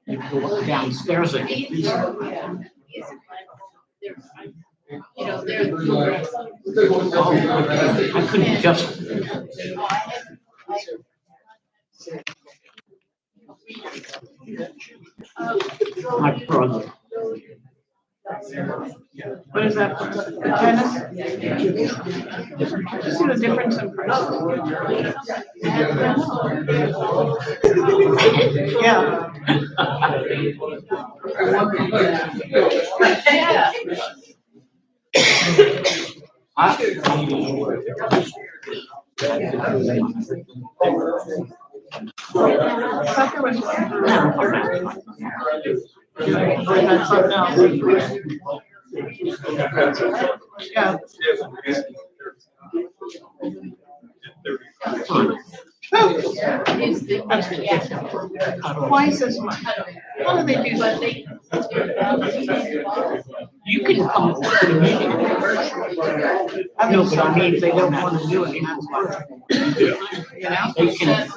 You go downstairs and get these. I couldn't just. My brother. What is that? The tennis? You see the difference in price? Yeah. Yeah. Twice as much. How do they do that? You can come to the meeting. I know, but I mean, they don't want to do it. That's why. You know? They can.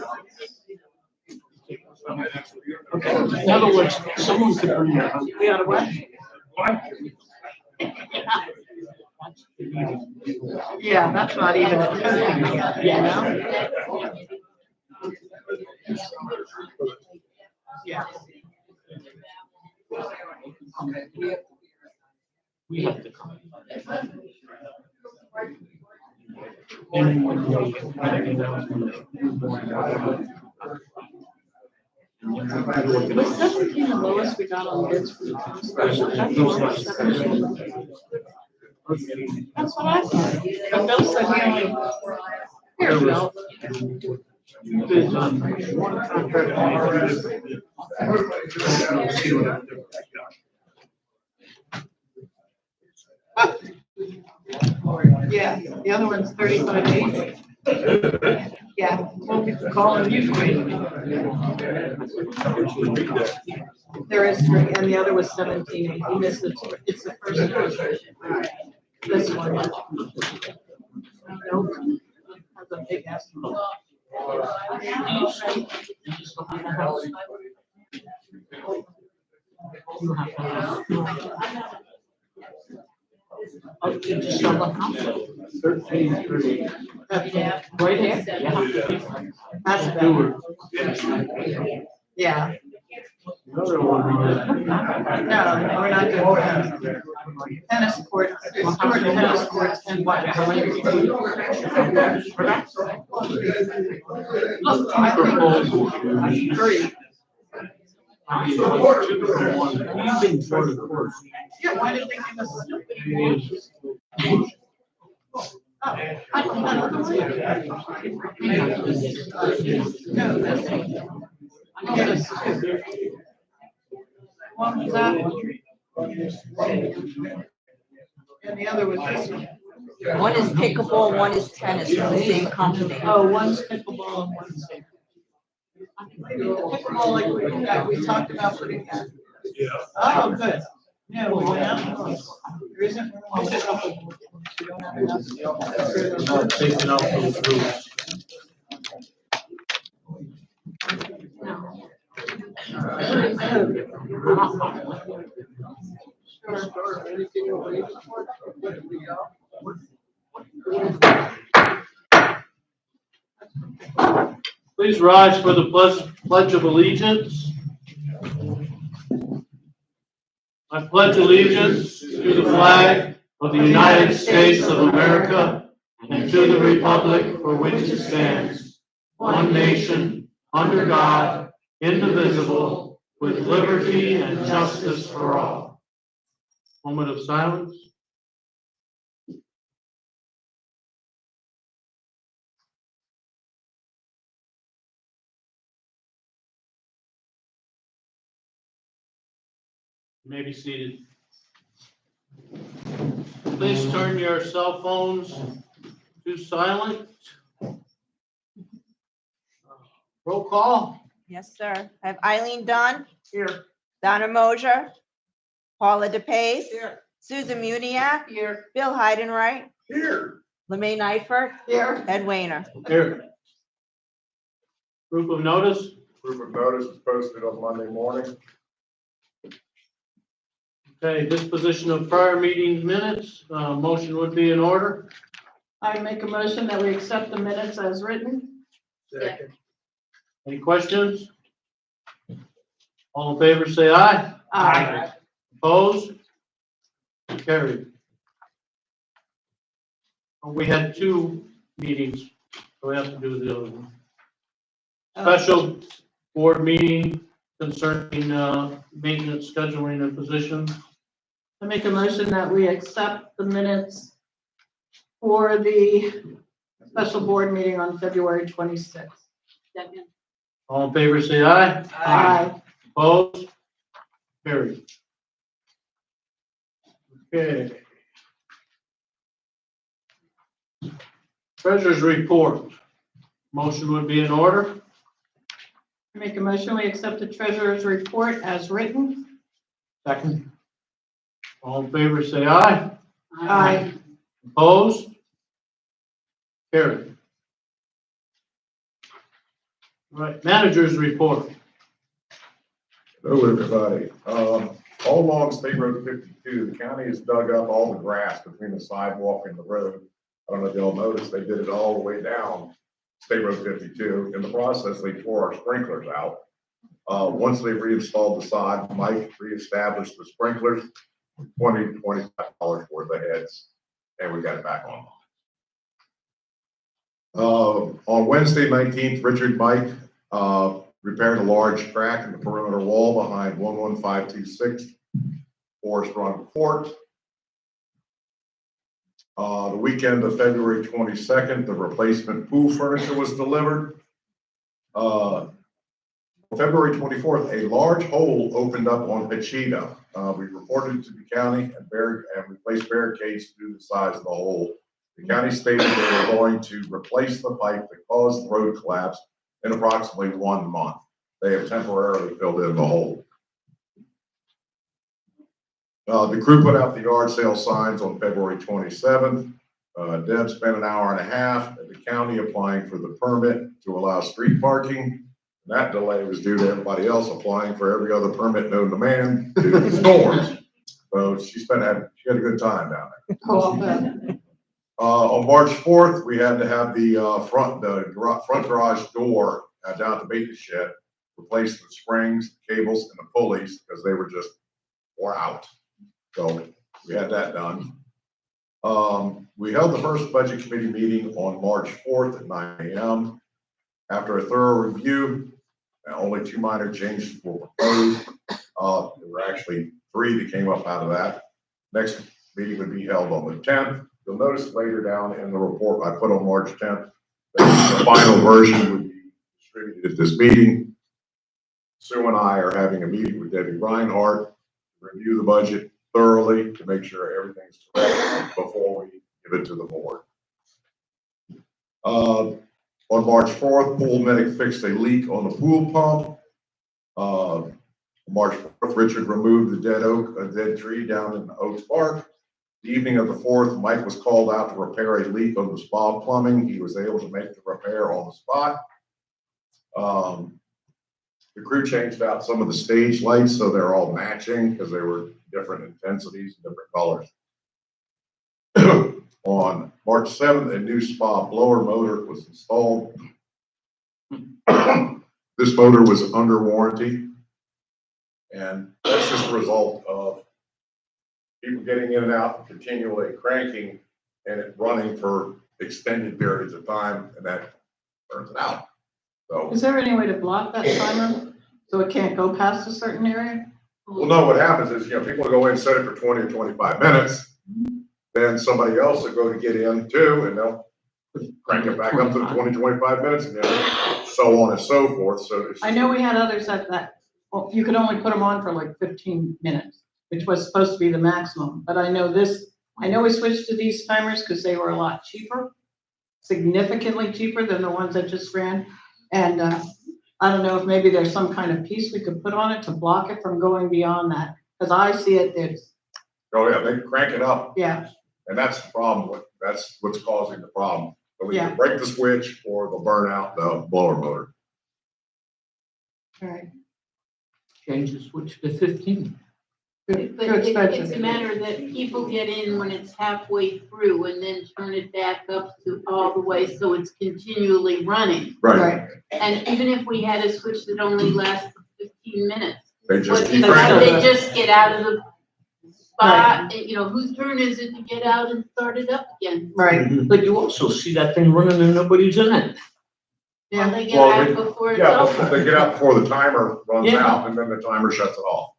Okay, in other words, someone could bring their own. We ought to what? Yeah, that's not even a thing, you know? Yeah. We have to come. Anyone knows? Was 17 the lowest we got on bids for the tennis? That's what I thought. But Bill said he only. Here, Bill. Yeah, the other one's 35.8. Yeah, we'll be calling you. There is three, and the other was 17. You missed it. It's the first one. This one. Nope. Has a big ass. Oh, you just saw the house. 13. Right here? Yeah. That's better. Yeah. No, we're not doing tennis courts. There's two tennis courts and what? Look, I think three. You've been for the course. Yeah, why did they give us? Oh, I don't know. No, that's. Yes. One was that. And the other was this one. One is pickleball, one is tennis from the same company. Oh, one's pickleball and one's. Pickleball, like we talked about putting that. Yeah. Oh, good. Yeah, well, now, there isn't. We don't have enough. Not taking out those rules. Please rise for the Pledge of Allegiance. I pledge allegiance to the flag of the United States of America and to the republic for which it stands, one nation, under God, indivisible, with liberty and justice for all. Moment of silence. You may be seated. Please turn your cell phones to silent. Roll call. Yes, sir. I have Eileen Dunn, Here. Donna Moser, Paula DePace, Here. Susan Muniac, Here. Bill Heidenreich, Here. Lemaine Eifert, Here. Ed Weiner. Here. Proof of notice. Proof of notice is posted on Monday morning. Okay, disposition of prior meeting minutes. Motion would be in order. I make a motion that we accept the minutes as written. Second. Any questions? All in favor, say aye. Aye. Opposed? Carried. We had 2 meetings, so we have to do the other one. Special board meeting concerning maintenance scheduling and positions. I make a motion that we accept the minutes for the special board meeting on February 26th. Second. All in favor, say aye. Aye. Opposed? Carried. Okay. Treasurer's report. Motion would be in order. I make a motion, we accept the treasurer's report as written. Second. All in favor, say aye. Aye. Opposed? Carried. All right, manager's report. Hello, everybody. All along State Road 52, the county has dug up all the grass between the sidewalk and the road. I don't know if y'all noticed, they did it all the way down State Road 52. In the process, they tore our sprinklers out. Once they reinstalled the sod, Mike reestablished the sprinklers, $20 to $25 worth of heads, and we got it back on. On Wednesday, 19th, Richard Mike repaired a large crack in the perimeter wall behind 11526 Forest Run Court. The weekend of February 22nd, the replacement pool furniture was delivered. February 24th, a large hole opened up on Pachita. We reported it to the county and replaced barricades due to the size of the hole. The county stated they were going to replace the pipe that caused the road collapse in approximately 1 month. They have temporarily filled in the hole. The crew put out the yard sale signs on February 27th. Deb spent an hour and a half at the county applying for the permit to allow street parking. That delay was due to everybody else applying for every other permit known to man due to the storms. So she had a good time down there. On March 4th, we had to have the front garage door down at the maintenance shed replaced with springs, cables, and the pulleys because they were just wore out. So we had that done. We held the first budget committee meeting on March 4th at 9 a.m. After a thorough review, only 2 minor changes were proposed. There were actually 3 that came up out of that. Next meeting would be held on the 10th. You'll notice later down in the report I put on March 10th that the final version would be distributed at this meeting. Sue and I are having a meeting with Debbie Reinhardt to review the budget thoroughly to make sure everything's correct before we give it to the board. On March 4th, pool medic fixed a leak on the pool pump. March 4th, Richard removed a dead tree down in Oaks Park. The evening of the 4th, Mike was called out to repair a leak on the spa plumbing. He was able to make the repair on the spot. The crew changed out some of the stage lights so they're all matching because they were different intensities, different colors. On March 7th, a new spa blower motor was installed. This motor was under warranty, and that's just a result of people getting in and out, continually cranking, and it running for extended periods of time, and that burns it out. So, Is there any way to block that timer so it can't go past a certain area? well, no, what happens is, people go in, set it for 20 or 25 minutes, then somebody else will go to get in too, and they'll crank it back up to the 20, 25 minutes, and then so on and so forth. So I know we had others that well, you could only put them on for like 15 minutes, which was supposed to be the maximum. But I know we switched to these timers because they were a lot cheaper, significantly cheaper than the ones that just ran. And I don't know if maybe there's some kind of piece we could put on it to block it from going beyond that, because I see it, it's, Oh, yeah, they crank it up, yeah, and that's the problem, that's what's causing the problem. They'll either Yeah. break the switch or they'll burn out the blower motor. all right. Change the switch to 15. Good, But too it's a expensive. matter that people get in when it's halfway through and then turn it back up to all the way so it's continually running. Right. And even if we had a switch that only lasts for 15 minutes, They just what, keep That's how do cranking they it. just get out of the spot? And, whose turn is it to get out and start it up again? Right, But you also see that thing running and nobody's in it. Well, yeah, they get Well, out they- before it's Yeah, over. they get out before the timer runs Yeah. out, and then the timer shuts it off.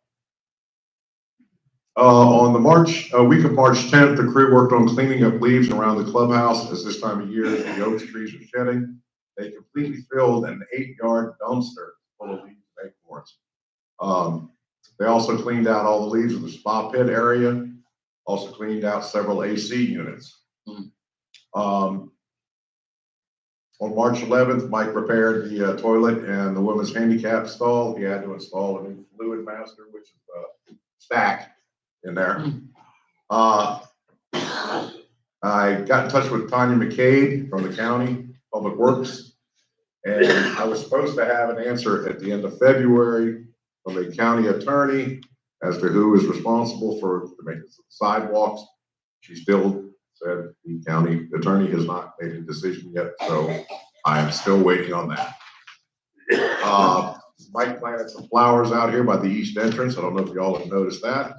On the week of March 10th, the crew worked on cleaning up leaves around the clubhouse, as this time of year, the oak trees are shedding. They completely filled an 8-yard dumpster full of leaves and acorns. They also cleaned out all the leaves in the spa pit area, also cleaned out several AC units. On March 11th, Mike repaired the toilet and the women's handicap stall. He had to install a new fluid master, which is a stack in there. I got in touch with Tanya McCabe from the county Public Works, and I was supposed to have an answer at the end of February from the county attorney as to who is responsible for the maintenance of the sidewalks. She still said the county attorney has not made a decision yet, so I am still waiting on that. Mike planted some flowers out here by the east entrance. I don't know if y'all have noticed that.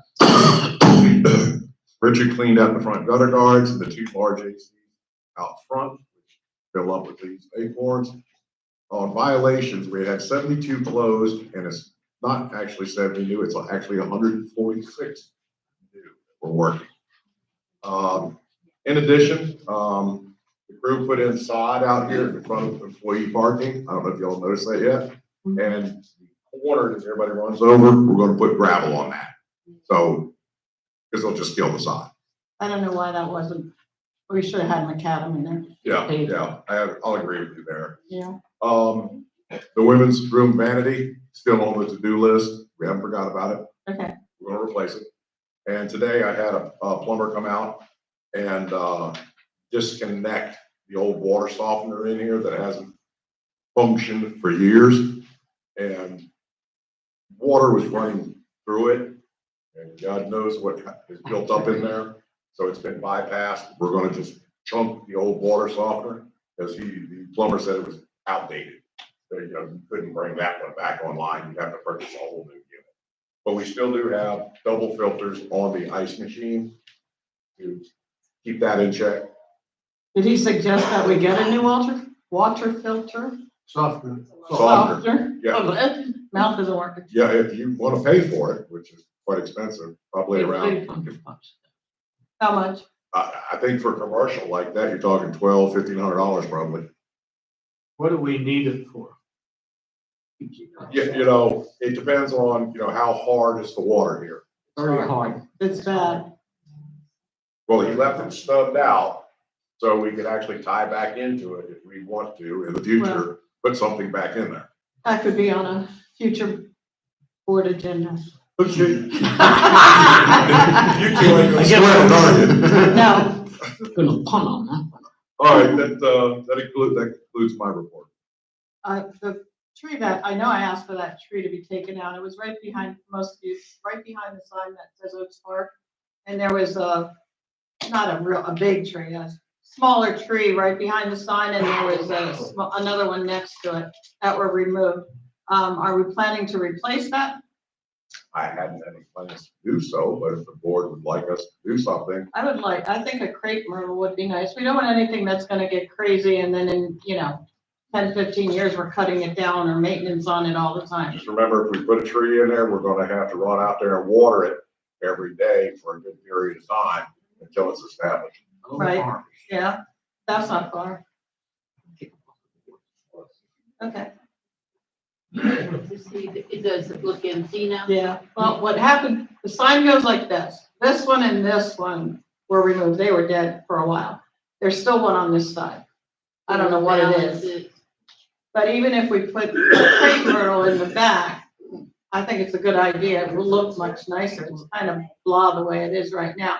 Richard cleaned out the front gutter guards and the 2 large ACs out front, which fill up with these acorns. On violations, we had 72 closed, and it's not actually 70 new, it's actually 146 new we're working. In addition, the crew put in sod out here in front of employee parking. I don't know if y'all noticed that yet. And the corner that everybody runs over, we're gonna put gravel on that. So, because they'll just kill the sod. I don't know why that wasn't, we should have had macadam in there, Yeah, I'll agree with you there. yeah. The women's room vanity, still on the to-do list. We haven't forgot about it. Okay, We're gonna replace it. And today I had a plumber come out and disconnect the old water softener in here that hasn't functioned for years. And water was running through it, and God knows what is built up in there. So it's been bypassed. We're gonna just chunk the old water softener, because the plumber said it was outdated. So, you couldn't bring that one back online. You'd have to purchase a whole new unit. But we still do have double filters on the ice machine to keep that in check. did he suggest that we get a new water filter? Softener. Softener. Yeah, Oh, that- Mouth isn't working. yeah, if you want to pay for it, which is quite expensive, probably around, $800. How much? I think for commercial like that, you're talking $1,200-$1,500 probably. What do we need it for? Yeah, it depends on, how hard is the water here. Very hard. It's bad. Well, he left it stubbed out, so we could actually tie back into it if we want to in the future, put something back in there. That could be on a future board agenda. You two ain't I gonna guess swim, are you? No, Gonna punt on that one. All right, that concludes my report. the tree that, I know I asked for that tree to be taken out. It was right behind, most of you, right behind the sign that says Oaks Park. And there was not a big tree, a smaller tree right behind the sign, and there was another one next to it that were removed. Are we planning to replace that? I hadn't any plans to do so, but if the board would like us to do something, I think a crepe myrtle would be nice. We don't want anything that's gonna get crazy and then in, 10, 15 years, we're cutting it down or maintenance on it all the time. just remember, if we put a tree in there, we're gonna have to run out there and water it every day for a good period of time until it's established. Right. Yeah, that's not far. Okay. Does it look empty now? Yeah, well, what happened, the sign goes like this. This one and this one were removed. They were dead for a while. There's still one on this side. I don't know what it is. But even if we put a crepe myrtle in the back, I think it's a good idea. It will look much nicer. It's kind of blah the way it is right now.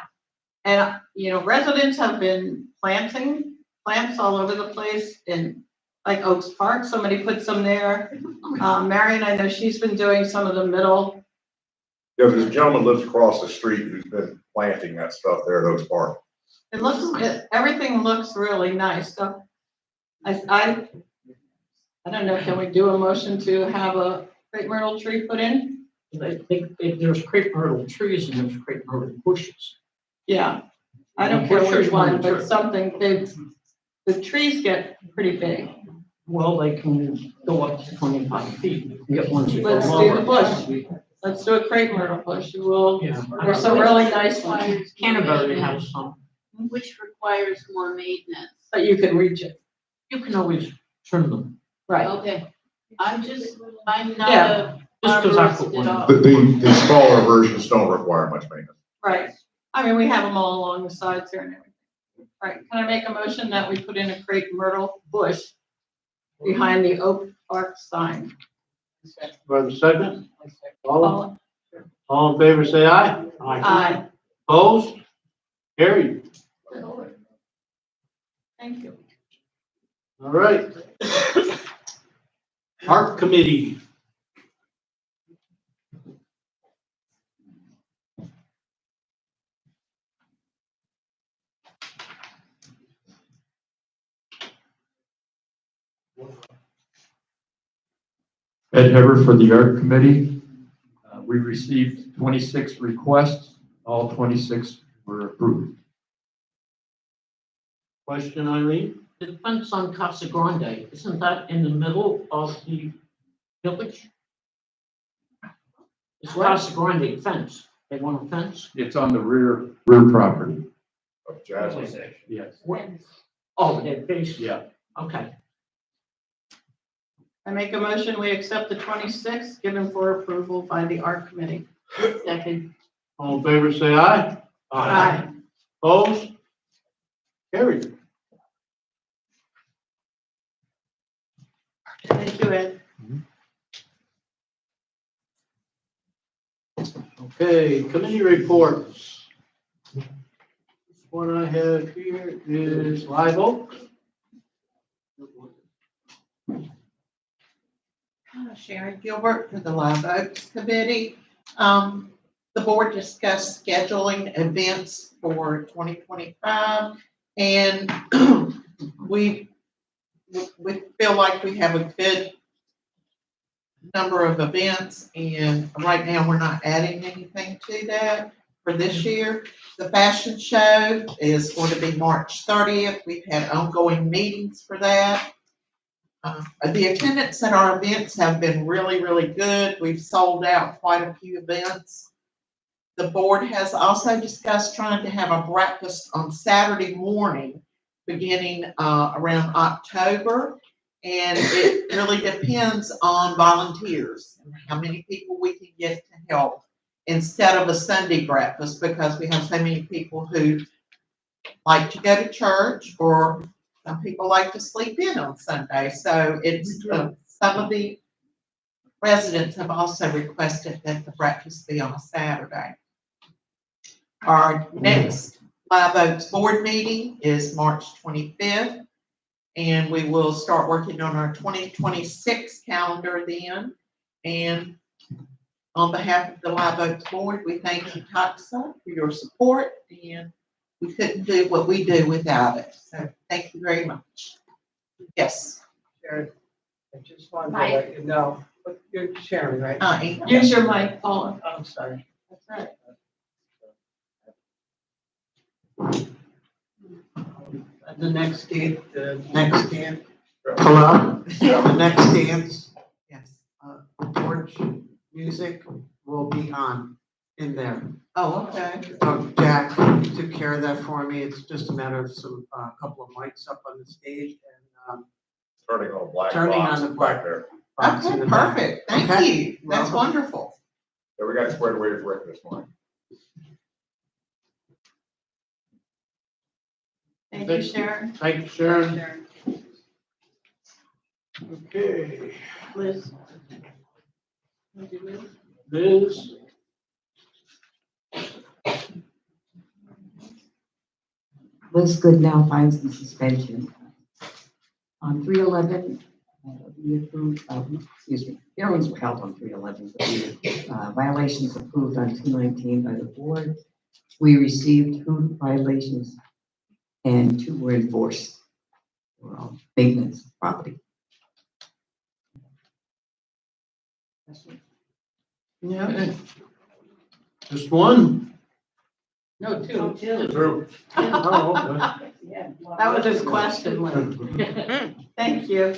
And, you know, residents have been planting plants all over the place in, like Oaks Park. Somebody put some there. Marion, I know she's been doing some of the middle. Yeah, there's a gentleman lives across the street who's been planting that stuff there at Oaks Park. Everything looks really nice. So I don't know, can we do a motion to have a crepe myrtle tree put in? I think there's crepe myrtle trees and there's crepe myrtle bushes. Yeah, I don't care Bushes which one, on the but tree. something, the trees get pretty big. Well, they can go up to 25 feet. You can get ones that go Let's do lower. the bush. Let's do a crepe myrtle bush. You will, Yeah. there's some really nice ones, Canterbury has some. Which requires more maintenance. but you can reach it. You can always trim them. Right. Okay, I'm Yeah. not a Just 'cause I arborist put at one all. The smaller versions don't require much maintenance. Right. I mean, we have them all along the sides here and everything. Right, can I make a motion that we put in a crepe myrtle bush behind the Oak Park sign? For the second, All- all in favor, say aye. Aye. Opposed? Carried. Thank you. All right. Art Committee. Ed Heber for the Art Committee. We received 26 requests. All 26 were approved. Question, Eileen? The fence on Casa Grande, isn't that in the middle of the village? It's Casa Grande fence. They want a fence? It's on the rear property. Of Jazz. Yes. Oh, they're based, Yeah. okay. I make a motion, we accept the 26 given for approval by the Art Committee. Second, All in favor, say aye. Aye. Opposed? Carried. Thank you, Ed. Okay, committee reports. This one I have here is Live Oak. Sharon Gilbert for the Live Oaks Committee. The board discussed scheduling events for 2025, and we feel like we have a good number of events, and right now we're not adding anything to that for this year. The fashion show is going to be March 30th. We've had ongoing meetings for that. The attendance at our events have been really, really good. We've sold out quite a few events. The board has also discussed trying to have a breakfast on Saturday morning, beginning around October. And it really depends on volunteers and how many people we can get to help instead of a Sunday breakfast, because we have so many people who like to go to church, or some people like to sleep in on Sunday. So it's some of the residents have also requested that the breakfast be on a Saturday. Our next Live Oaks board meeting is March 25th. And we will start working on our 2026 calendar then. And on behalf of the Live Oaks board, we thank you, Taxa, for your support, and we couldn't do what we do without it. So thank you very much. Yes. Sharon, I just wanted to let you know, but you're Sharon, right? Use your mic, Paula. I'm sorry. That's right. The next dance. Hello? The next dance, Yes. George music will be on in there. Oh, okay. Jack took care of that for me. It's just a matter of some, couple of mics up on the stage and, Turning on a black Turning box on the back black- there. box in Okay, the back. perfect. Thank Okay. you. That's Welcome. wonderful. Yeah, we got squared away with Rick this morning. Thank you, Sharon. Thank you, Sharon. Okay, Liz? Would you Liz? Liz, Liz Goodnow finds the suspension. On 3/11, we approved, hearings were held on 3/11, but the violations approved on 2/19 by the board. We received 2 violations and 2 were enforced. They were all maintenance of property. Yeah. just one? No, two. Two. Oh, okay. That was his question, Liz. Thank you.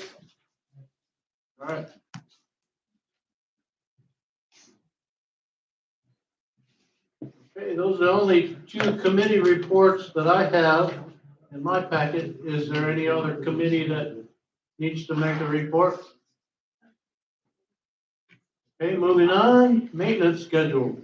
All right. Okay, those are the only 2 committee reports that I have in my packet. Is there any other committee that needs to make a report? Okay, moving on, maintenance schedule.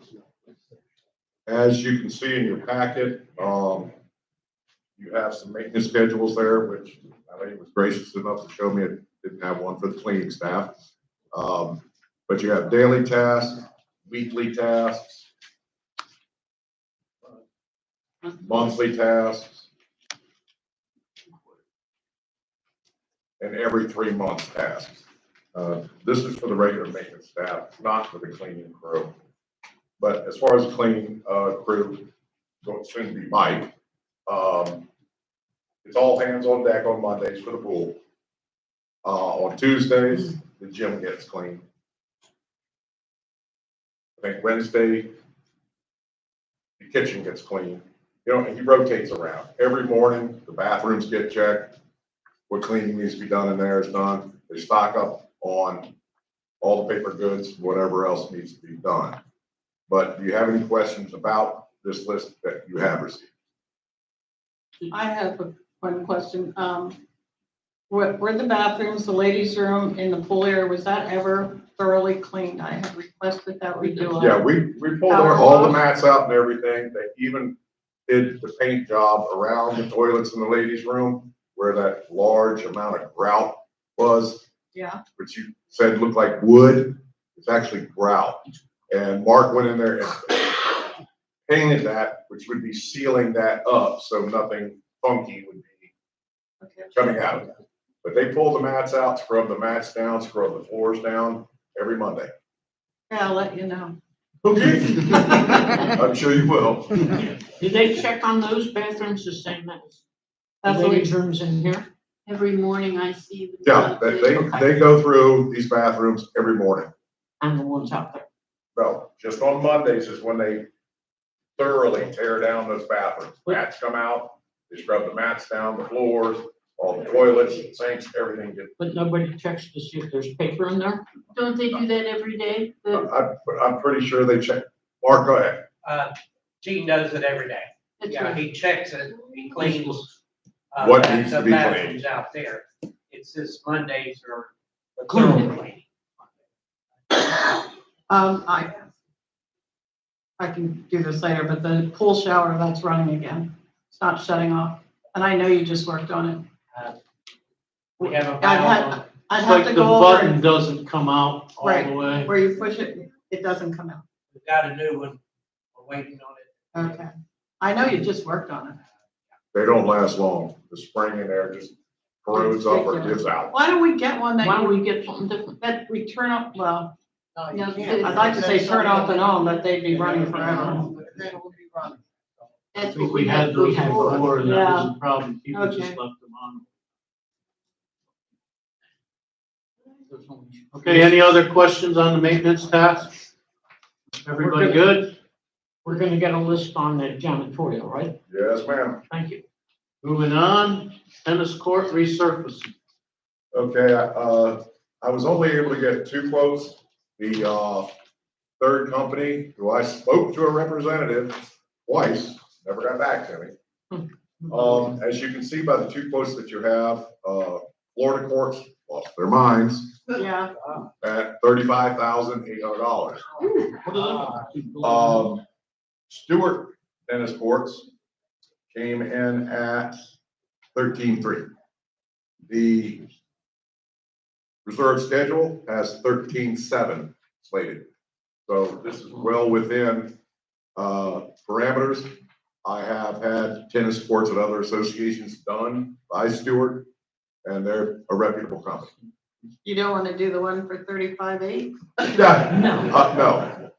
As you can see in your packet, you have some maintenance schedules there, which my lady was gracious enough to show me. It didn't have one for the cleaning staff. But you have daily tasks, weekly tasks, monthly tasks, and every 3 month tasks. This is for the regular maintenance staff, not for the cleaning crew. But as far as the cleaning crew, soon to be Mike, it's all hands on deck on Mondays for the pool. On Tuesdays, the gym gets cleaned. I think Wednesday, the kitchen gets cleaned. You know, he rotates around. Every morning, the bathrooms get checked. What cleaning needs to be done in there is done. They stock up on all the paper goods, whatever else needs to be done. But do you have any questions about this list that you have received? I have one question. Were the bathrooms, the ladies' room in the pool area, was that ever thoroughly cleaned? I have requested that we do. Yeah, we pulled all the mats out and everything. They even did the paint job around the toilets in the ladies' room where that large amount of grout was, Yeah, which you said looked like wood. It's actually grout. And Mark went in there and painted that, which would be sealing that up so nothing funky would be okay. coming out of it. But they pulled the mats out, scrubbed the mats down, scrubbed the floors down every Monday. Yeah, I'll let you know. Okay. I'm sure you will. Did they check on those bathrooms the same as the That's what ladies' rooms in here? Every morning I see them. Yeah, they go through these bathrooms every morning. And the ones out there? No, just on Mondays is when they thoroughly tear down those bathrooms. Mats come out, they scrub the mats down, the floors, all the toilets, sinks, everything gets. But nobody checks to see if there's paper in there? Don't they do that every day? I'm pretty sure they check. Mark, go ahead. Gene does it every day. That's Yeah, right. he checks it, he cleans. What the needs to be bathrooms cleaned? out there. It's just Mondays or the thorough cleaning. I can do this later, but the pool shower, that's running again. It's not shutting off. And I know you just worked on it. We have a I'd valve have, I'd It's have like to the go over button and doesn't come out all Right. the way. where you push it, it doesn't come out. we got a new one, we're waiting on it. Okay. I know you just worked on it. They don't last long. The spring in there just corrodes up or gives out. Why don't we get one Why don't that we get something different? that we turn off, well, No, I'd like to say turn off and on, but they'd be running forever. I That's think what we had before, and that Yeah. was a problem. People just Okay. left them on. Okay, any other questions on the maintenance tasks? Everybody good? We're gonna get a list on the janitorial, right? Yes, ma'am. Thank you. Moving on, tennis court resurfacing. Okay, I was only able to get 2 quotes. The third company, who I spoke to a representative twice, never got back to me. As you can see by the 2 quotes that you have, Florida courts lost their minds Yeah, at $35,800. What is it? Stewart tennis courts came in at 13,300. The reserve schedule has 13-7 slated. So this is well within parameters. I have had tennis courts at other associations done by Stewart, and they're a reputable company. You don't want to do the one for 35.8? No,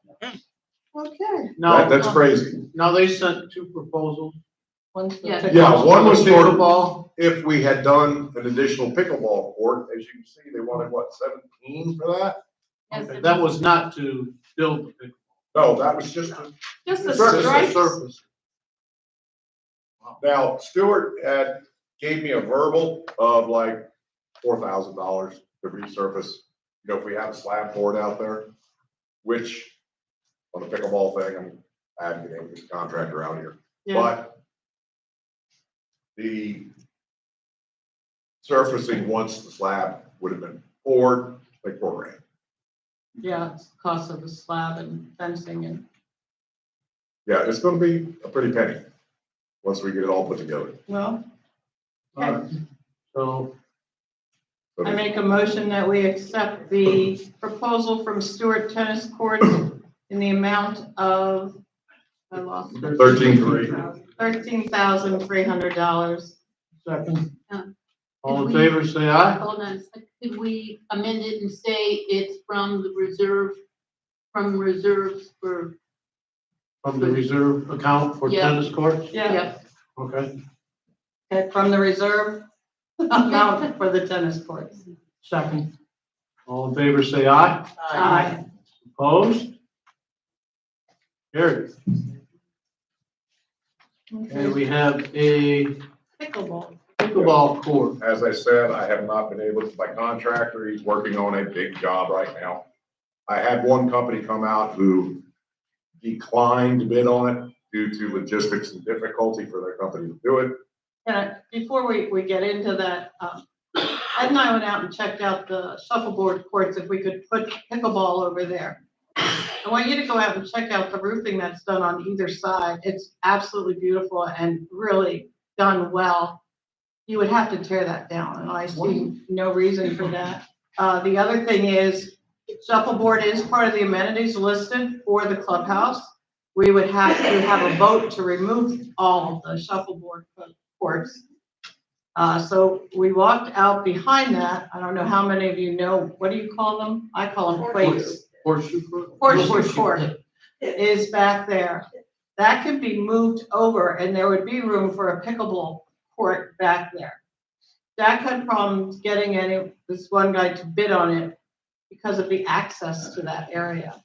Okay. No, that's crazy. now they sent 2 proposals. One's for Yeah. pickleball. Yeah, one was for, Pickleball. if we had done an additional pickleball court, as you can see, they wanted, what, 17 for that? Okay, that was not to build the pickleball. No, that was just, Just the Just the stripes. surface. now Stewart had, gave me a verbal of like $4,000 to resurface. You know, if we have a slab board out there, which on the pickleball thing, I haven't been able to get a contractor out here. Yeah. But the surfacing, once the slab would have been poured, like $4,000. Yeah, it's the cost of the slab and fencing and, Yeah, it's gonna be a pretty penny, once we get it all put together. well, All right. So, So I make a motion that we accept the proposal from Stewart Tennis Courts in the amount of, I lost it. 13,300. $13,300. second. Yeah. All in favor, say aye. Hold on a second. Could we amend it and say it's from the reserve, from reserves for, From the reserve account for Yeah. tennis courts? Yeah, yep, Okay, okay, from the reserve amount for the tennis courts. second. All in favor, say aye. Aye. Opposed? Carried. And we have a Pickleball. pickleball court. As I said, I have not been able to, my contractor, he's working on a big job right now. I had one company come out who declined to bid on it due to logistics and difficulty for their company to do it. And before we get into that, Ed and I went out and checked out the shuffleboard courts, if we could put pickleball over there. I want you to go out and check out the roofing that's done on either side. It's absolutely beautiful and really done well. You would have to tear that down, and I see no reason for that. The other thing is, shuffleboard is part of the amenities listed for the clubhouse. We would have to have a vote to remove all of the shuffleboard courts. So we walked out behind that. I don't know how many of you know, what do you call them? I call them quakes. Horseshoe court? Horseshoe court is back there. That could be moved over and there would be room for a pickleball court back there. Jack had problems getting this one guy to bid on it because of the access to that area.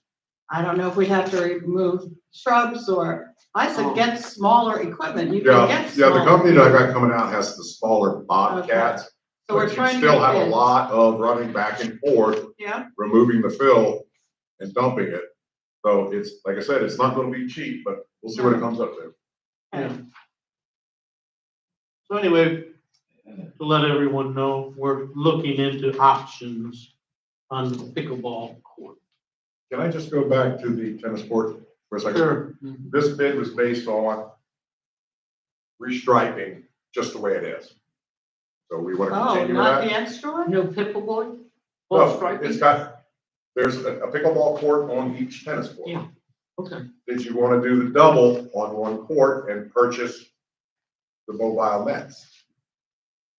I don't know if we'd have to remove shrubs or, I said, get smaller equipment. You can Yeah, get yeah, the smaller. company that I got coming out has the smaller bobcats. So we're but you trying to still get have a bids. lot of running back and forth, Yeah, removing the fill and dumping it. So it's, like I said, it's not gonna be cheap, but we'll see what it comes up to. okay. So anyway, to let everyone know, we're looking into options on the pickleball court. Can I just go back to the tennis court for a second? Sure. This bid was based on restriping just the way it is. So we want to Oh, continue not that. the extra one? No pickleboard? No, Ball striping? it's got, there's a pickleball court on each tennis court. Yeah. Okay. Did you want to do the double on one court and purchase the mobile nets?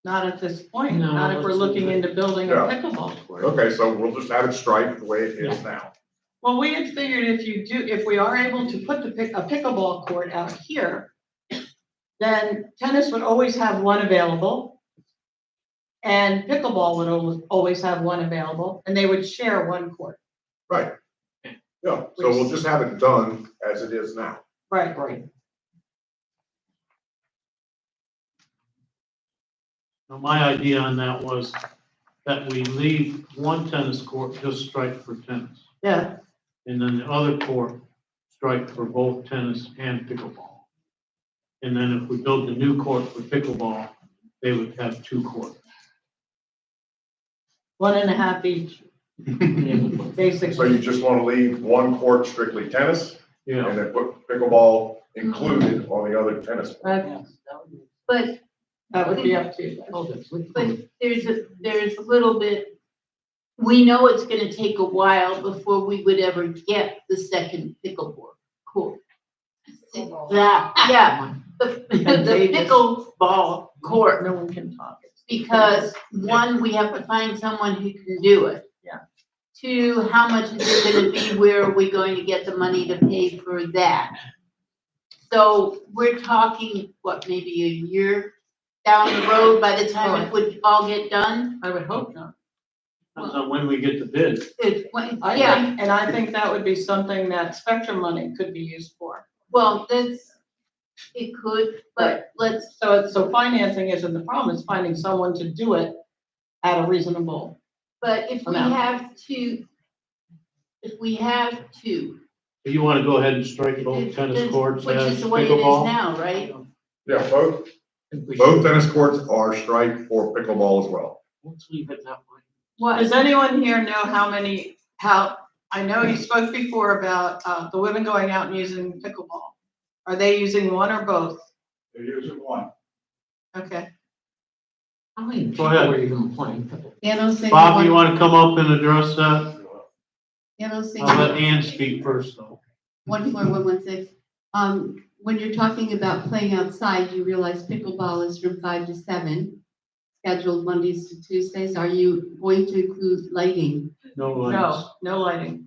Not at this point, No, not if we're let's looking leave it. into building a Yeah. pickleball court. Okay, so we'll just have it striped the way it is now. Well, we had figured if we are able to put a pickleball court out here, then tennis would always have one available. And pickleball would always have one available, and they would share one court. Right. Yeah, so we'll just have it done as it is now. Right. Right. Now, my idea on that was that we leave one tennis court just striped for tennis. Yeah, And then the other court striped for both tennis and pickleball. And then if we build the new court for pickleball, they would have 2 courts. 1.5 each, So basically. you just want to leave one court strictly tennis Yeah, and then put pickleball included on the other tennis court. but, That would be up to you. Okay. but there's a little bit we know it's gonna take a while before we would ever get the second pickleball court. That, yeah, the Contagious. pickleball court, No one can talk. because one, we have to find someone who can do it. Yeah. Two, how much is it gonna be? Where are we going to get the money to pay for that? So we're talking, what, maybe a year down the road by the time it would all get done? I would hope not. Depends on when we get the bid. It's, I yeah, think, and I think that would be something that Spectrum money could be used for. well, it could, but let's, So financing isn't the problem, it's finding someone to do it at a reasonable. but if we Amount. have two, You want to go ahead and strike both tennis courts which as is the way it is pickleball? now, right? Yeah, both tennis courts are striped for pickleball as well. Let's leave it that way. What, Does anyone here know I know you spoke before about, the women going out and using pickleball. Are they using one or both? They're using one. Okay. How many Go people ahead. are even playing pickleball? Bob, you want to come up and address that? I'll let One Ann speak first, though. floor, 116. When you're talking about playing outside, you realize pickleball is from 5 to 7, scheduled Mondays to Tuesdays. Are you going to include lighting? No lights. No lighting.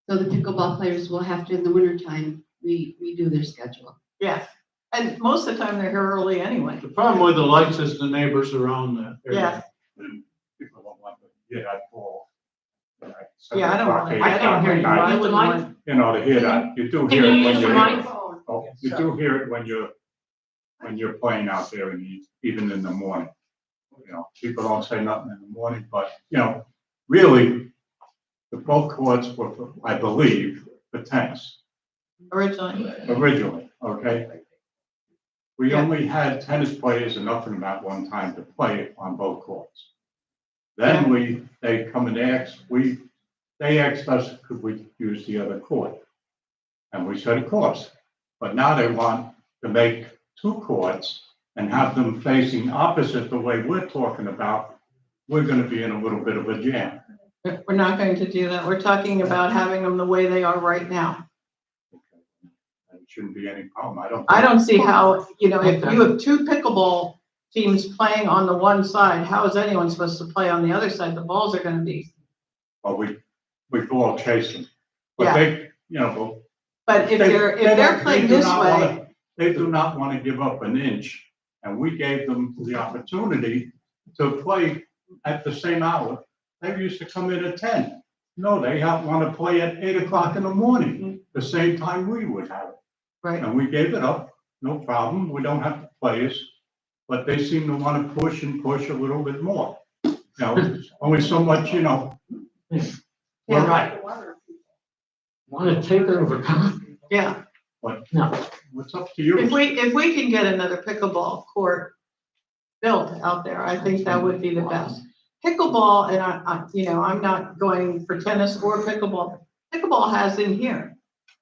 So the pickleball players will have to, in the wintertime, redo their schedule. Yes. And most of the time they're here early anyway. The problem with the lights is the neighbors around that. area. Yeah. People don't want to hear that ball. Yeah, I don't want to. I can't hear you. I Is it wouldn't mine? want- You know, to hear that, you do Can hear you it when use the you're, mic? oh, you do hear it when you're playing out there in even in the morning. You know, people don't say nothing in the morning, but, you know, really, the both courts were, I believe, for tennis originally, okay? We Yeah. only had tennis players enough of them at one time to play on both courts. Then they come and they asked us, could we use the other court? And we said, of course. But now they want to make 2 courts and have them facing opposite the way we're talking about. We're gonna be in a little bit of a jam. We're not going to do that. We're talking about having them the way they are right now. There shouldn't be any problem. I don't see how, if you have 2 pickleball teams playing on the one side, how is anyone supposed to play on the other side? The balls are gonna be. Well, we all chase them. Yeah. But they, you know, But if They- they're they don't- playing they do this not way, wanna- They do not want to give up an inch, and we gave them the opportunity to play at the same hour. They used to come in at 10. No, they want to play at 8 o'clock in the morning, the same time we would have it. right? And we gave it up, no problem, we don't have the players, but they seem to want to push and push a little bit more. You know, only so much, you know. We're right. Want to take over, huh? Yeah. No. What's up to you? If we can get another pickleball court built out there, I think that would be the best. Pickleball, and I'm not going for tennis or pickleball. Pickleball has in here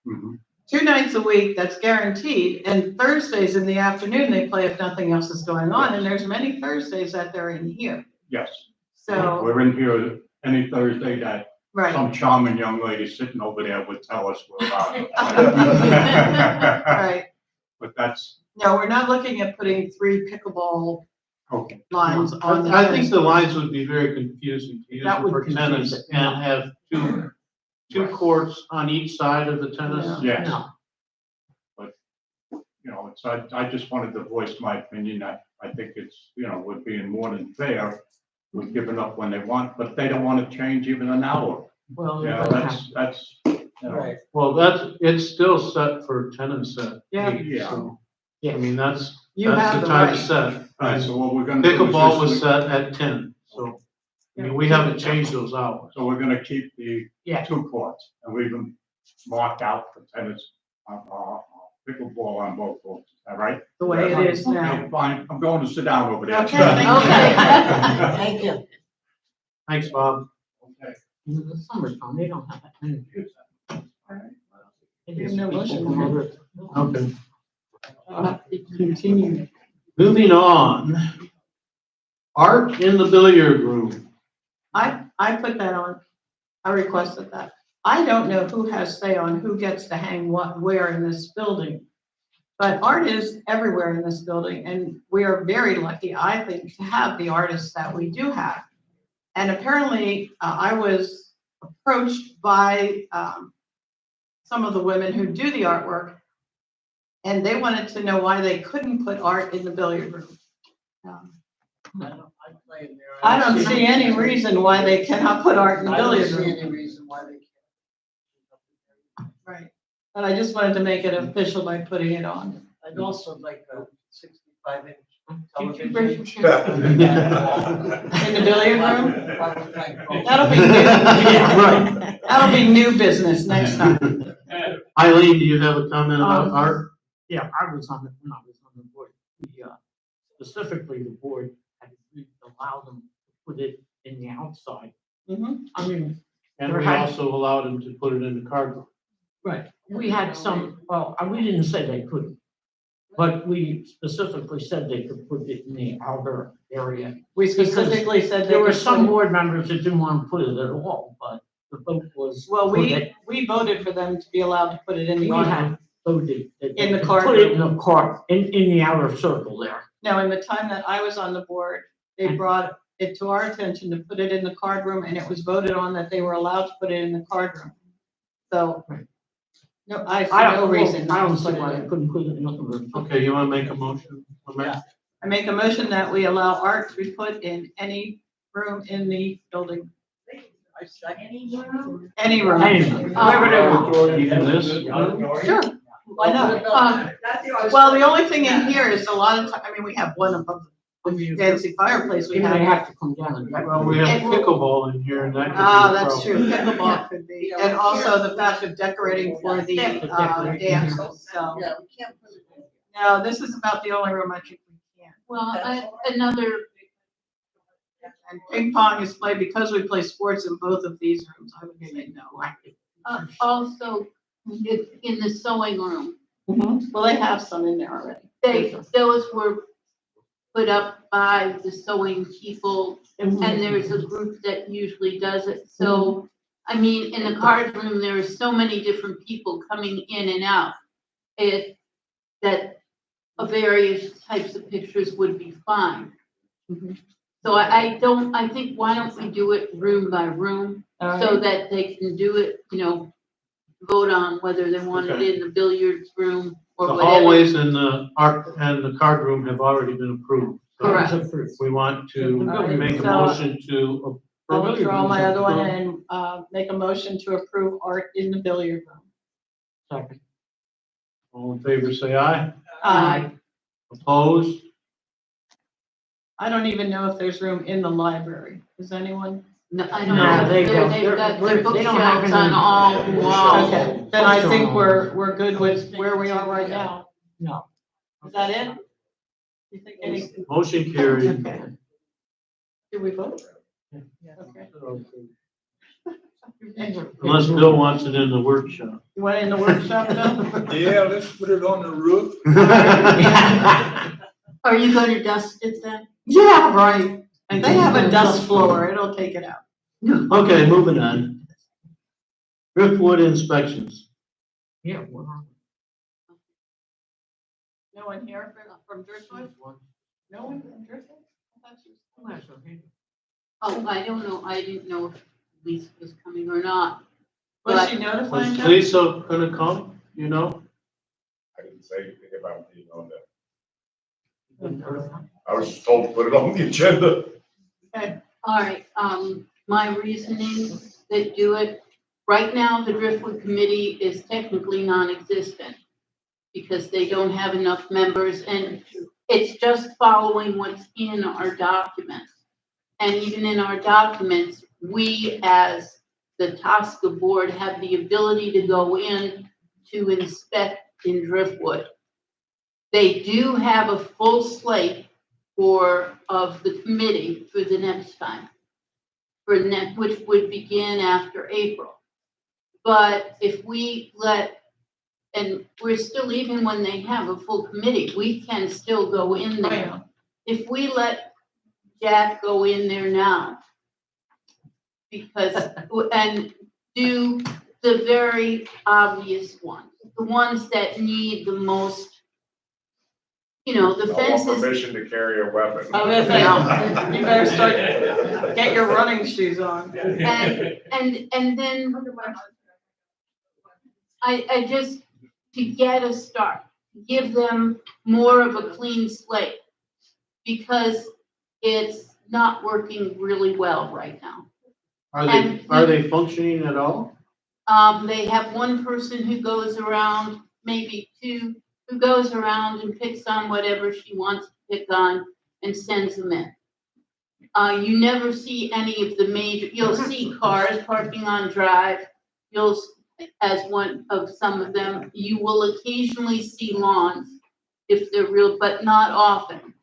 Mhm. 2 nights a week, that's guaranteed, and Thursdays in the afternoon, they play if nothing else is going on, and there's many Thursdays that they're in here. Yes, So, we're in here any Thursday that right. some charming young lady sitting over there would tell us we're allowed. Right. But that's, No, we're not looking at putting 3 pickleball okay. lines on the. I think the lines would be very confusing to use That them would for confuse tennis it. and have two courts on each side of the tennis. Yes, No. you know, I just wanted to voice my opinion that I think it's, you know, we're being more than fair. We're giving up when they want, but they don't want to change even an hour. Well, Yeah, that's, you know, Right. Well, it's still set for tennis at Yeah. 8, Yeah. so, I mean, that's You have the the time right. to set. all right, so what we're gonna do is Pickleball was just- set at 10, so, I mean, we haven't changed those hours. So we're gonna keep the Yeah. 2 courts and leave them marked out for tennis, pickleball on both courts, all right? The way it is now. Okay, fine, I'm going to sit down over there. Okay, thank you. Thank you. Thanks, Bob. Okay. In the summertime, they don't have that many. We have no motion. Okay. Continue. Moving on. Art in the billiard room. I I put that on. I requested that. I don't know who has say on who gets to hang what, where in this building. But art is everywhere in this building, and we are very lucky, I think, to have the artists that we do have. And apparently, I was approached by some of the women who do the artwork, and they wanted to know why they couldn't put art in the billiard room. I don't see any reason why they cannot put art in the billiard room. any reason why they can't. Right. But I just wanted to make it official by putting it on. I'd also like a 65-inch television. In the billiard room? That'll be new. Yeah, right. That'll be new business next time. Eileen, do you have a comment about art? Yeah, I was on the, when I was on the board, specifically the board had agreed to allow them to put it in the outside. Mhm. I mean, And There we has- also allowed them to put it in the cardboard. right, we had some, well, we didn't say they couldn't. But we specifically said they could put it in the outer area. We specifically said There they were could some put it- board members that didn't want to put it at all, but the vote was. Well, put it- we voted for them to be allowed to put it in We the art room. had voted. that they In the could card Put it in room. the card, in the outer circle there. Now, in the time that I was on the board, they brought it to our attention to put it in the card room, and it was voted on that they were allowed to put it in the card room. So, Right. no, I see I no don't, reason I not don't to see put it why they in. couldn't put it in the room. Okay, you want to make a motion? I make a motion that we allow art to be put in any room in the building, any room. Anyway, Wherever they want. Even this? Sure, why not? Well, the only thing in here is a lot of time, I mean, we have one above the fancy fireplace we They may have. have to come down and. Well, we have pickleball in here and that could be a Ah, that's true, problem. pickleball could be, and also the fact of decorating for the dances, so. Yeah, we can't put it in. No, this is about the only room I think we can. Well, another, And ping pong is played, because we play sports in both of these rooms, I would say no. also, in the sewing room, Well, they have some in there already. those were put up by the sewing people, and there's a group that usually does it. So, I mean, in the card room, there are so many different people coming in and out. That various types of pictures would be fine. So I think, why don't we do it room by room, so that they can do it, vote on whether they want it Okay. in the billiards room or The whatever. hallways and the art and the card room have already been approved. So Correct. We want to Alright, make a so- motion to. I'll approve. withdraw my other one and, make a motion to approve art in the billiard room. Second. All in favor, say aye. Opposed? I don't even know if there's room in the library. Is anyone? No, I No, don't know, they don't. they've got They're- their they don't have bookshelves on any- all walls. Okay, then I think we're good with where we are right now. No. Is that it? You think any, Motion carried. okay. Did we vote? Okay. Unless Bill wants it in the workshop. You want it in the workshop, Bill? Yeah, let's put it on the roof. Are you gonna dust it then? Yeah, right. And they have a dust blower. It'll take it out. Okay, moving on. Driftwood inspections. Yeah, well, No one here from Driftwood? No one from Driftwood? I thought she was- that's okay. Oh, I don't know, I didn't know if Lisa was coming or not. Was she Was notified? Jeff? Lisa gonna come, you know? I didn't say anything about being on that. I was just told to put it on the agenda. All right, my reasoning that do it, right now, the Driftwood Committee is technically non-existent because they don't have enough members, and it's just following what's in our documents. And even in our documents, we, as the Tosca Board, have the ability to go in to inspect in Driftwood. They do have a full slate of the committee for the next time, which would begin after April. But if we and we're still, even when they have a full committee, we can still go in there. If we let Jack go in there now, because, and do the very obvious ones, the ones that need the most, you know, the I want fences. permission to carry a weapon. I was gonna say, you better start, get your running shoes on. And then I just, to get a start, give them more of a clean slate, because it's not working really well right now. Are they functioning at all? They have one person who goes around, maybe two, who goes around and picks on whatever she wants to pick on and sends them in. You never see any of the major, you'll see cars parking on Drive, as one of some of them, you will occasionally see lawns if they're real, but not often.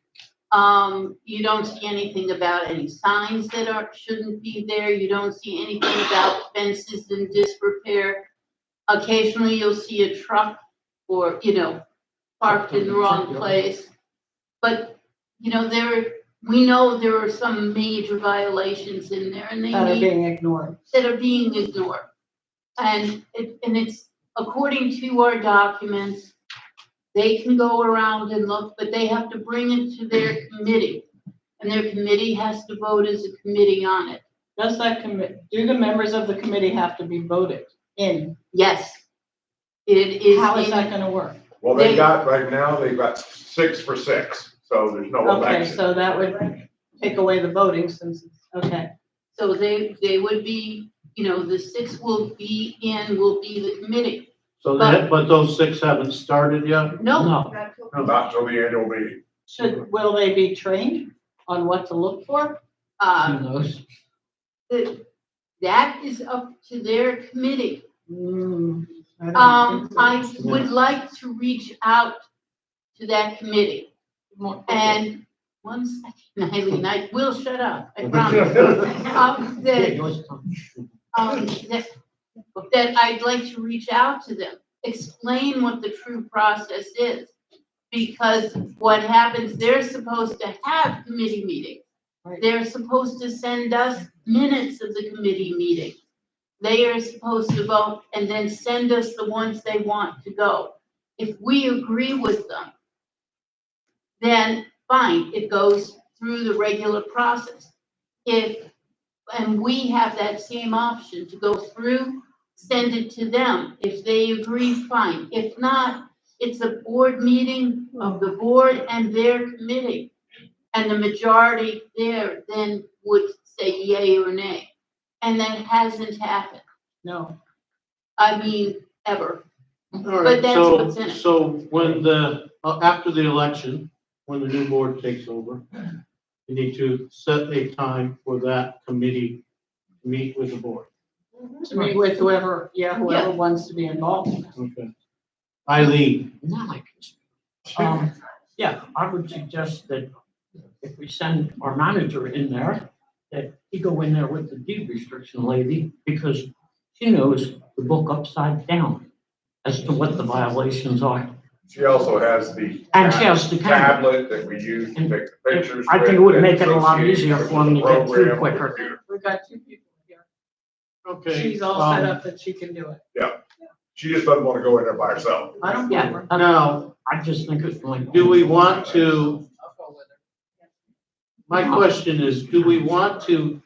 You don't see anything about any signs that shouldn't be there. You don't see anything about fences in disrepair. Occasionally you'll see a truck or, you know, parked in the wrong place. But, you know, we know there are some major violations in there and That are being ignored. that are being ignored. And it's, according to our documents, they can go around and look, but they have to bring it to their committee. And their committee has to vote as a committee on it. Does that do the members of the committee have to be voted in? Yes. It is. How is that gonna work? Well, right now, they've got 6 for 6, so there's no Okay, election. so that would take away the voting since, okay. So they would be, you know, the 6 will be the committee. So but those 6 haven't started yet? No, Not until the annual meeting. Will they be trained on what to look for? Who knows? That is up to their committee. I would like to reach out to that committee. And one second, Eileen, I will shut up, I promise. That I'd like to reach out to them, explain what the true process is. Because what happens, they're supposed to have committee meetings. They're supposed to send us minutes of the committee meeting. They are supposed to vote and then send us the ones they want to go. If we agree with them, then fine, it goes through the regular process. And we have that same option to go through, send it to them. If they agree, fine. If not, it's a board meeting of the board and their committee. And the majority there then would say yay or nay. And that hasn't happened. No. I mean, ever. All But right, that's so, what's in it. so when after the election, when the new board takes over, you need to set a time for that committee to meet with the board. To meet with whoever wants to be involved. Okay. Eileen, Yeah, I would suggest that if we send our manager in there, that he go in there with the deed restriction lady, because she knows the book upside down as to what the violations are. She also has the And she has the tablet that we use to take the pictures. I think it would make it a lot easier with for them to the get through program quicker. We've got 2 people here. okay. She's all set up that she can do it. She just doesn't want to go in there by herself. I don't blame her. Now, I just think it's like. do we want to, my question is, do we want to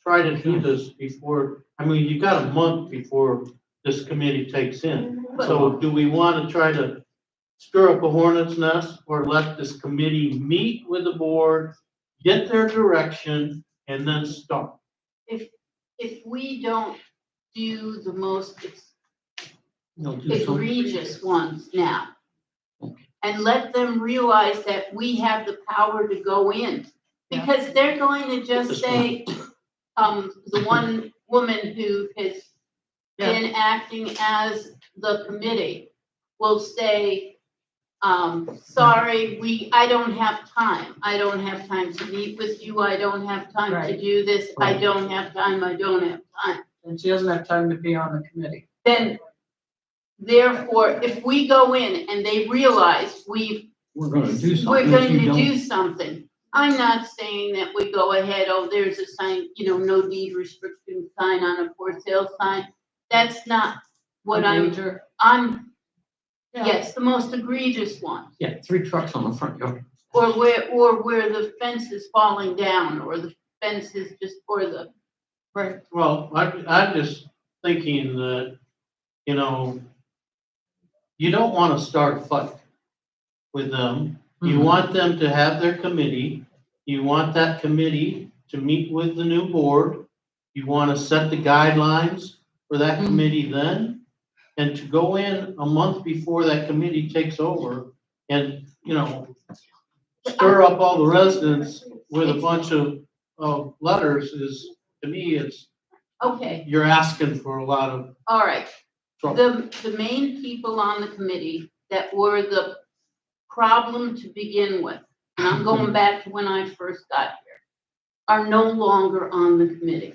try to do this before, I mean, you got a month before this committee takes in. So do we want to try to stir up a hornet's nest, or let this committee meet with the board, get their direction, and then start? If we don't do the most No, do something. egregious ones now, and let them realize that we have the power to go in, because they're going to just say, the one woman who has been acting as the committee will say, sorry, I don't have time. I don't have time to meet with you. I don't have time to do this. I don't have time. I don't have time. And she doesn't have time to be on the committee. Then, therefore, if we go in and they realize We're gonna do something. we're going if you to don't- do something, I'm not saying that we go ahead, oh, there's a sign, no deed restriction sign on a for sale sign. That's not what I'm, yes, the most egregious one. Yeah, 3 trucks on the front yard. Or where the fence is falling down, or the fence is just, or the, Right. Well, I'm just thinking that, you don't want to start a fight with them. You Mhm. want them to have their committee. You want that committee to meet with the new board. You want to set the guidelines for that committee then. And to go in a month before that committee takes over and, stir up all the residents with a bunch of letters is, to me, okay, you're asking for a lot of all right. trouble. The main people on the committee that were the problem to begin with, and I'm going back to when I first got here, are no longer on the committee.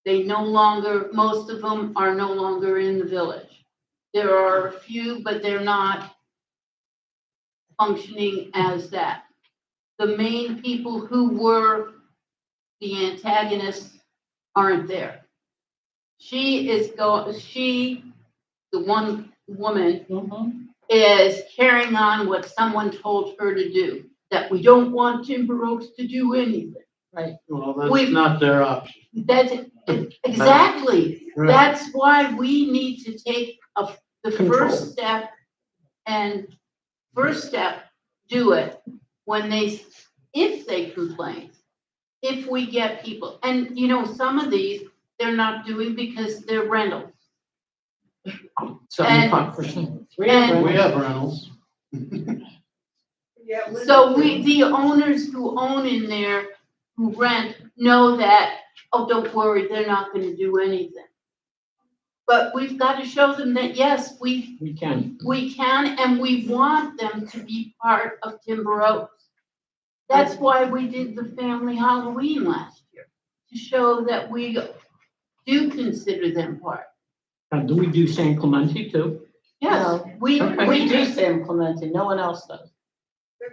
Most of them are no longer in the village. There are a few, but they're not functioning as that. The main people who were the antagonists aren't there. The one woman is carrying on what someone told her to do, that we don't want Timber Oaks to do anything. Well, that's We've- not their option. That's exactly, Right. that's why we need to take the Control. first step do it when if they complain, if we get people, and some of these, they're not doing because they're rentals. 75%. We have rentals. So the owners who own in there, who rent, know that, oh, don't worry, they're not gonna do anything. But we've got to show them that, yes, We can. we can, and we want them to be part of Timber Oaks. That's why we did the family Halloween last year, to show that we do consider them part. Do we do San Clemente too? Yes, we We do do. San Clemente, no one else does.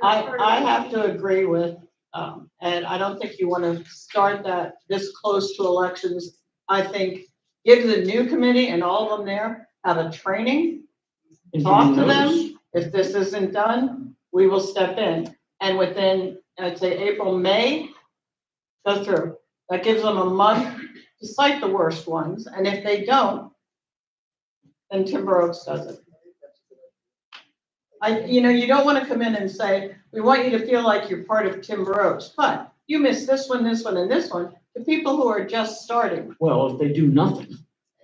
I have to agree with, and I don't think you want to start that this close to elections. I think give the new committee and all of them there, have a training, And talk give to notice. them. If this isn't done, we will step in. And within, I'd say April, May, go through. That gives them a month to cite the worst ones, and if they don't, then Timber Oaks does it. You don't want to come in and say, we want you to feel like you're part of Timber Oaks, but you missed this one, and this one. The people who are just starting, Well, if they do nothing,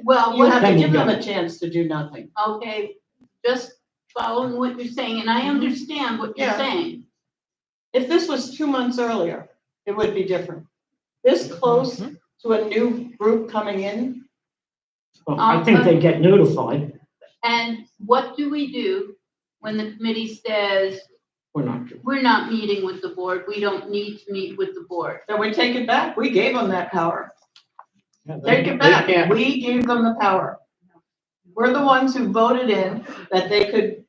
Well, you have to Then you give them don't. a chance to do nothing. okay, just following what you're saying, and I understand what you're Yeah. saying. If this was 2 months earlier, it would be different. This close to a new group coming in, well, I think they get notified. And what do we do when the committee says, We're not doing. we're not meeting with the board, we don't need to meet with the board? then we take it back. We gave them that power. They- Take it they back. can't- We gave them the power. We're the ones who voted in that they could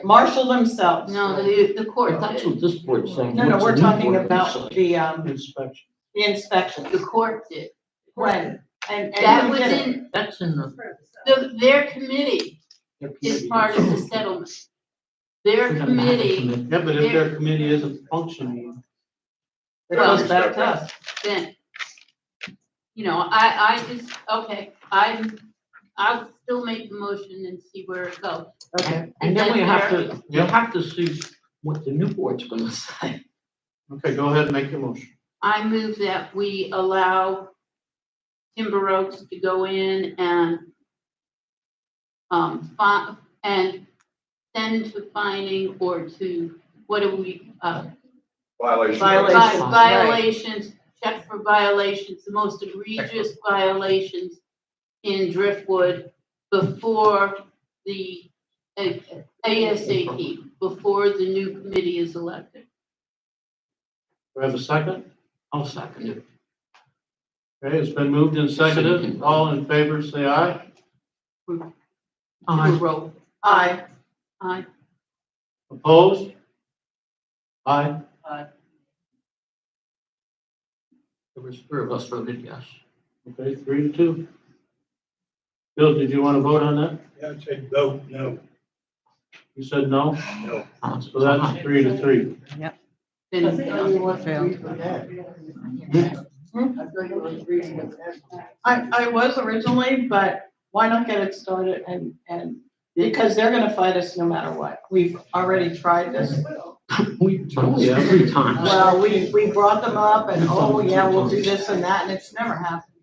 marshal themselves. No, the court That's did, what this board's saying. No, What's we're the new talking board about say? Inspection. the inspections. the court did. When? And That who was did it? in, That's in the. their committee is part of the settlement. Their We haven't had a committee, committee. Yeah, but if their committee isn't functioning, It goes back to us. then, I just, okay, I'll still make the motion and see where it goes. Okay. And then we have to, you Yeah. have to see what the new board's gonna say. okay, go ahead and make your motion. I move that we allow Timber Oaks to go in and and send to fining or to, what do we, Violation. Violation. violations, check for violations, the most egregious violations in Driftwood before the ASAP, before the new committee is elected. Do I have a second? I'll second it. Okay, it's been moved and seconded. All in favor, say aye. Aye. Roll. Aye. Aye. Opposed? Aye. There was 3 of us voted yes. Okay, 3-2. Bill, did you want to vote on that? Yeah, I said vote no. You said no? No. So that's 3-3. I was originally, but why not get it started and, because they're gonna fight us no matter what. We've already tried this. We told you every time. Well, we brought them up and, oh, yeah, we'll do this and that, and it's never happened.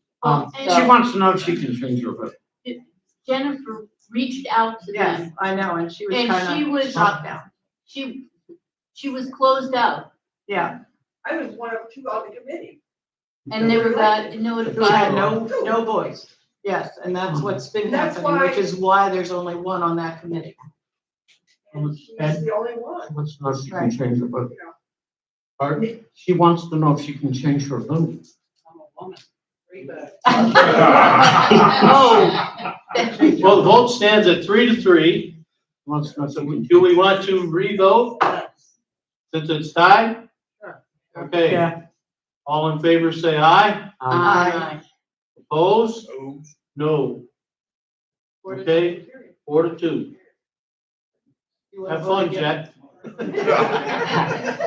She wants to know if she can change her vote. Jennifer reached out to Yes, them, I know, and she was and she kind was, of shot down. she was closed out, Yeah, I was one of 2 on the committee. and never got she notified. had no voice. Yes, and that's what's been That's happening, which why- is why there's only 1 on that committee. And she was the only one. She wants to know if she can Right. change her vote. Pardon? She wants to know if she can change her vote. I'm a woman. Free bird. Oh. Well, the vote stands at 3-3. Wants to know if she can Do we want to re-vote since it's tied? Sure. Okay, Yeah. all in favor, say aye. Aye. Opposed? No. Okay, 4-2. You wanna Have vote fun, again? Jack.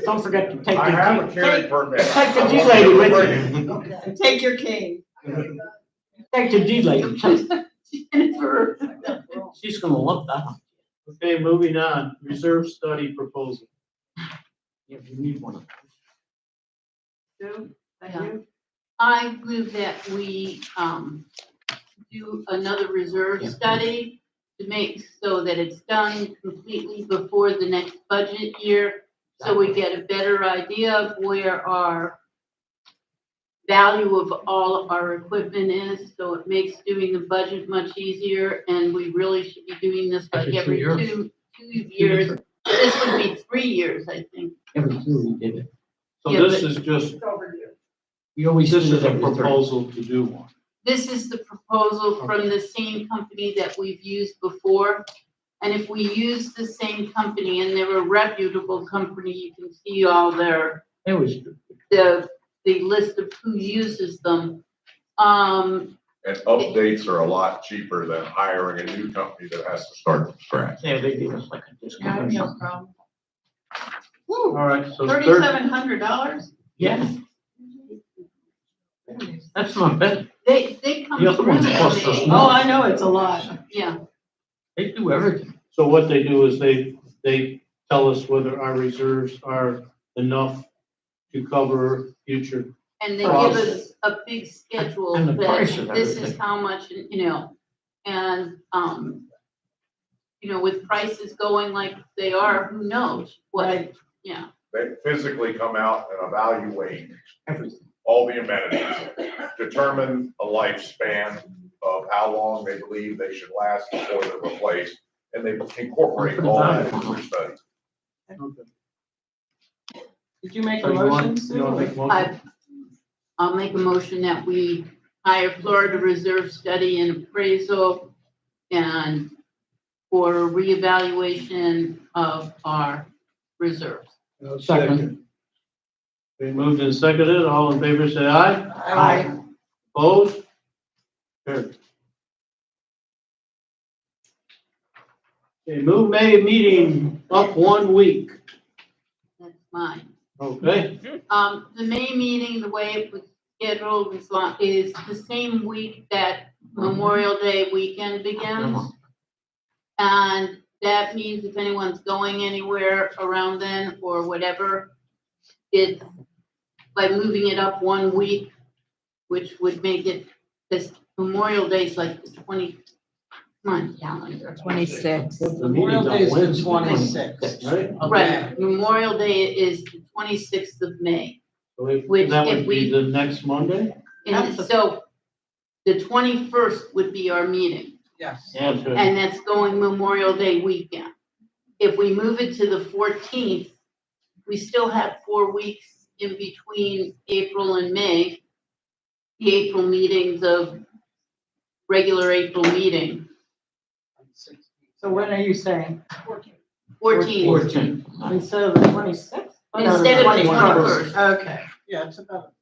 Don't forget to take I have a the, carry permit. take the D-lady with you. And take your cane. Take the D-lady. Jennifer. She's gonna love that. Okay, moving on, reserve study proposal. Yeah, we need one. Sue, thank Yeah. you. I move that we, do another reserve Yeah. study to make so that it's done completely before the next budget year. So we get a better idea of where our value of all our equipment is. So it makes doing the budget much easier, and we really should be doing this like Every 2 every years. two years. This would be 3 years, I think. Every 2 we did it. So Yeah, this but- is just, It's overdue. We always this did is it a every 3. proposal to do one. This is the proposal from the same company that we've used before. And if we use the same company, and they're a reputable company, you can see all their, It was, the list of who uses them. And updates are a lot cheaper than hiring a new company that has to start from scratch. yeah, they gave us like a Yeah, discount or no something. problem. All right, so $3,700? Yeah, that's not bad. They come The other through ones cost us the, more. Oh, I know, it's a lot. yeah, They do everything. So what they do is they tell us whether our reserves are enough to cover future. and they give us a big schedule And the price that of this is everything. how much, and, with prices going like they are, who knows what, Right. yeah. They physically come out and evaluate Everything. all the amenities, determine a lifespan of how long they believe they should last before they're replaced, and they incorporate all that into their study. Did you make So a you want- motion, You Sue? want to make a motion? I'll make a motion that we hire Florida Reserve Study and Appraisal and for a reevaluation of our reserves. I'll Second. Been moved and seconded, all in favor say aye. Aye. Opposed? Carried. Okay, move May meeting up 1 week, That's mine. okay? The May meeting, the way it was scheduled is the same week that Memorial Day weekend begins. And that means if anyone's going anywhere around then or whatever, it's by moving it up 1 week, which would make it, this Memorial Day is like the 20, come on, calendar. 26. The meeting's on Wednesday, 26th. Right? Right, Memorial Day is the 26th of May. So if, Which that if would we- be the next Monday? And so the 21st would be our meeting. Yes. Okay. And that's going Memorial Day weekend. If we move it to the 14th, we still have 4 weeks in between April and May. The April meetings of regular April meeting, So when are you saying? 14th. 14. Instead of the 26th? Instead of the 21st. Okay. Yeah, it's about.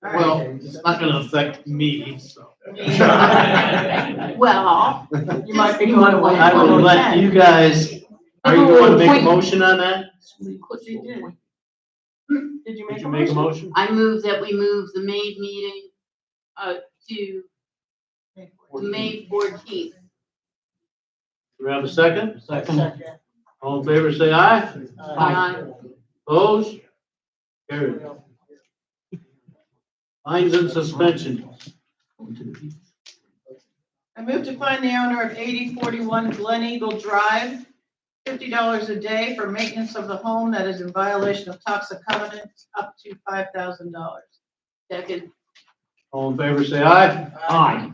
Well, it's not gonna affect me, so. Well, You might be You going might away. I will let you guys, are you gonna make a motion on that? She did. Did you Did make you a make a motion? motion? I move that we move the May meeting, to May 14th. Do we have a second? Second. All in favor, say aye. Aye. Opposed? Carried. Fines and suspensions. I move to find the owner of 8041 Glen Eagle Drive, $50 a day for maintenance of the home that is in violation of toxic covenants, up to $5,000. Second. All in favor, say aye. Aye.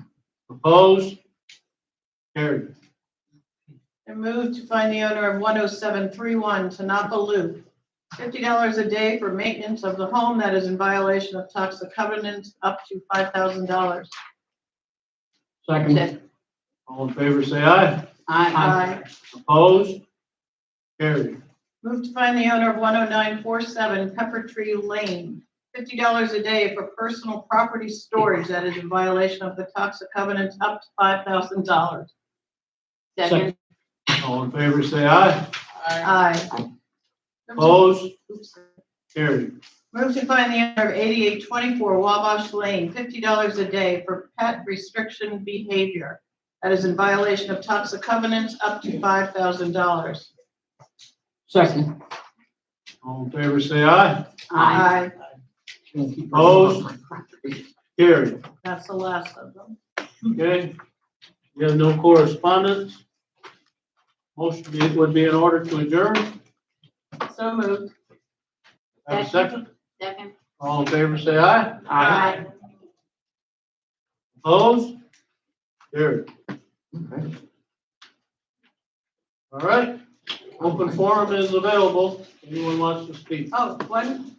Opposed? Carried. I move to find the owner of 10731 Tanapa Loop, $50 a day for maintenance of the home that is in violation of toxic covenants, up to $5,000. Second. All in favor, say aye. Aye. Opposed? Carried. Move to find the owner of 10947 Pepper Tree Lane, $50 a day for personal property storage that is in violation of the toxic covenants, up to $5,000. Second. All in favor, say aye. Aye. Opposed? Carried. Move to find the owner of 8824 Wabash Lane, $50 a day for pet restriction behavior that is in violation of toxic covenants, up to $5,000. Second. All in favor, say aye. Aye. Opposed? Carried. That's the last of them. Okay. We have no correspondence. Motion would be in order to adjourn. So moved. Have a second? Second. All in favor, say aye. Aye. Opposed? Carried. Okay. All right. Open forum is available. Anyone wants to speak? Oh, one